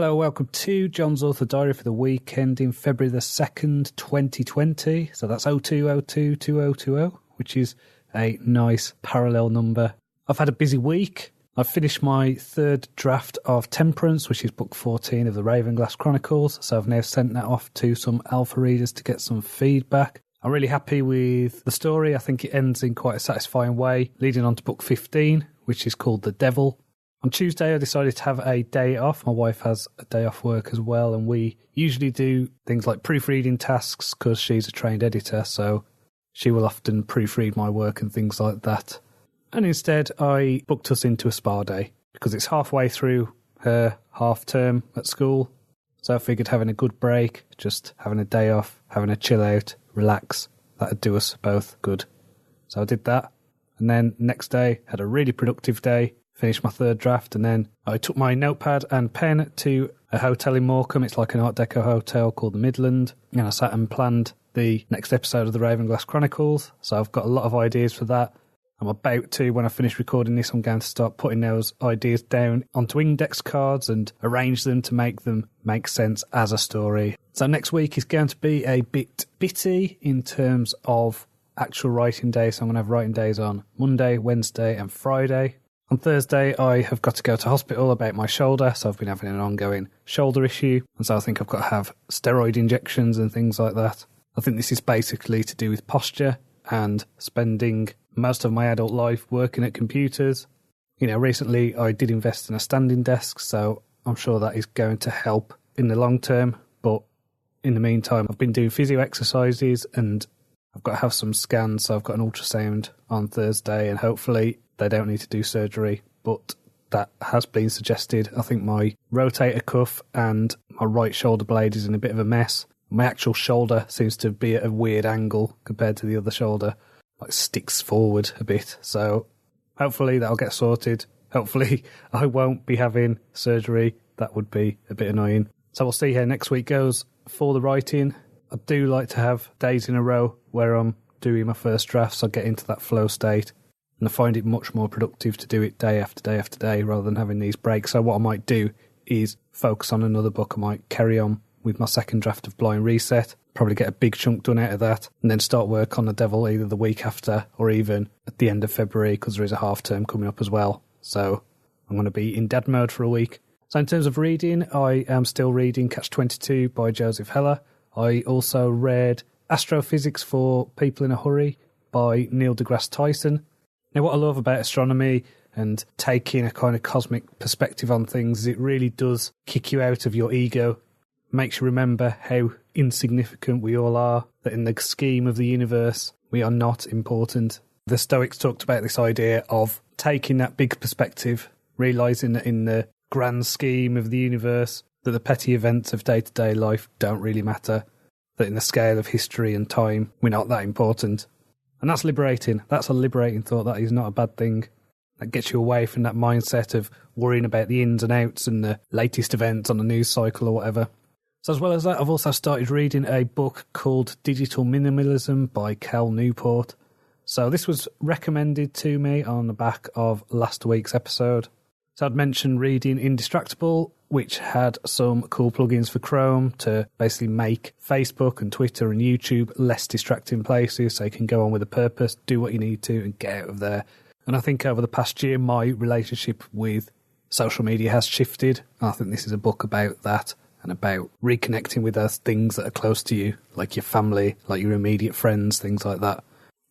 Hello, welcome to John's Author Diary for the weekend in February the 2nd, 2020. So that's 02022020, which is a nice parallel number. I've had a busy week. I've finished my third draft of Temperance, which is book 14 of the Ravenglass Chronicles. So I've now sent that off to some alpha readers to get some feedback. I'm really happy with the story. I think it ends in quite a satisfying way, leading on to book 15, which is called The Devil. On Tuesday, I decided to have a day off. My wife has a day off work as well, and we usually do things like proofreading tasks because she's a trained editor, so she will often proofread my work and things like that. And instead, I booked us into a spa day because it's halfway through her half term at school. So I figured having a good break, just having a day off, having a chill out, relax, that'd do us both good. So I did that. And then next day, had a really productive day. Finished my third draft, and then I took my notepad and pen to a hotel in Morecambe. It's like an Art Deco hotel called the Midland. And I sat and planned the next episode of the Ravenglass Chronicles. So I've got a lot of ideas for that. I'm about to, when I finish recording this, I'm going to start putting those ideas down onto index cards and arrange them to make them make sense as a story. So next week is going to be a bit bitty in terms of actual writing days. So I'm going to have writing days on Monday, Wednesday and Friday. On Thursday, I have got to go to hospital about my shoulder, so I've been having an ongoing shoulder issue, and so I think I've got to have steroid injections and things like that. I think this is basically to do with posture and spending most of my adult life working at computers. You know, recently I did invest in a standing desk, so I'm sure that is going to help in the long term, but in the meantime, I've been doing physio exercises and I've got to have some scans, so I've got an ultrasound on Thursday, and hopefully they don't need to do surgery, but that has been suggested. I think my rotator cuff and my right shoulder blade is in a bit of a mess. My actual shoulder seems to be at a weird angle compared to the other shoulder, like sticks forward a bit. So hopefully that'll get sorted. Hopefully I won't be having surgery. That would be a bit annoying. So we'll see how next week goes. For the writing, I do like to have days in a row where I'm doing my first drafts. I get into that flow state. And I find it much more productive to do it day after day after day rather than having these breaks. So what I might do is focus on another book. I might carry on with my second draft of Blind Reset, probably get a big chunk done out of that, and then start work on The Devil either the week after or even at the end of February because there is a half term coming up as well. So I'm going to be in dad mode for a week. So in terms of reading, I am still reading Catch-22 by Joseph Heller. I also read Astrophysics for People in a Hurry by Neil deGrasse Tyson. Now, what I love about astronomy and taking a kind of cosmic perspective on things is it really does kick you out of your ego, makes you remember how insignificant we all are, that in the scheme of the universe, we are not important. The Stoics talked about this idea of taking that big perspective, realising that in the grand scheme of the universe, that the petty events of day-to-day life don't really matter, that in the scale of history and time, we're not that important. And that's liberating. That's a liberating thought. That is not a bad thing. That gets you away from that mindset of worrying about the ins and outs and the latest events on the news cycle or whatever. So as well as that, I've also started reading a book called Digital Minimalism by Cal Newport. So this was recommended to me on the back of last week's episode. So I'd mentioned reading Indistractable, which had some cool plugins for Chrome to basically make Facebook and Twitter and YouTube less distracting places so you can go on with a purpose, do what you need to and get out of there. And I think over the past year, my relationship with social media has shifted. I think this is a book about that and about reconnecting with those things that are close to you, like your family, like your immediate friends, things like that.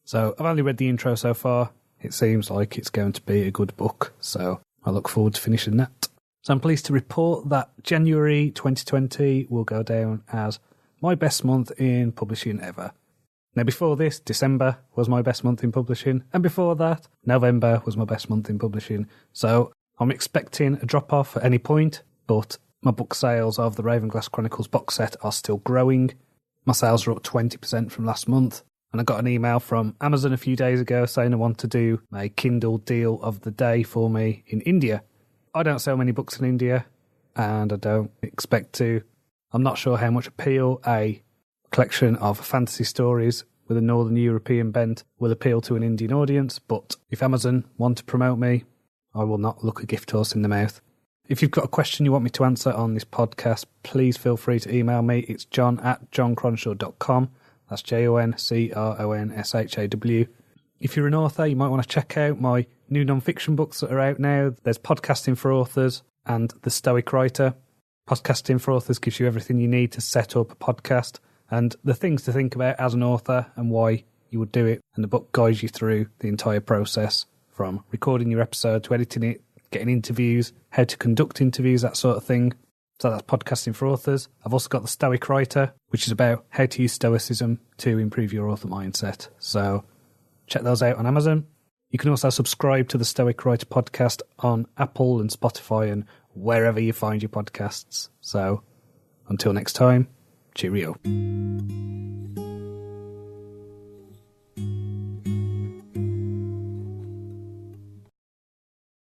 So I've only read the intro so far. It seems like it's going to be a good book, so I look forward to finishing that. So I'm pleased to report that January 2020 will go down as my best month in publishing ever. Now before this, December was my best month in publishing, and before that, November was my best month in publishing. So I'm expecting a drop-off at any point, but my book sales of the Ravenglass Chronicles box set are still growing. My sales are up 20% from last month. And I got an email from Amazon a few days ago saying they want to do a Kindle deal of the day for me in India. I don't sell many books in India, and I don't expect to. I'm not sure how much appeal a collection of fantasy stories with a Northern European bent will appeal to an Indian audience, but if Amazon want to promote me, I will not look a gift horse in the mouth. If you've got a question you want me to answer on this podcast, please feel free to email me. It's john@johncronshaw.com. That's JONCRONSHAW. If you're an author, you might want to check out my new non-fiction books that are out now. There's Podcasting for Authors and The Stoic Writer. Podcasting for Authors gives you everything you need to set up a podcast and the things to think about as an author and why you would do it. And the book guides you through the entire process from recording your episode to editing it, getting interviews, how to conduct interviews, that sort of thing. So that's Podcasting for Authors. I've also got The Stoic Writer, which is about how to use Stoicism to improve your author mindset. So check those out on Amazon. You can also subscribe to the Stoic Writer podcast on Apple and Spotify and wherever you find your podcasts. So until next time, cheerio.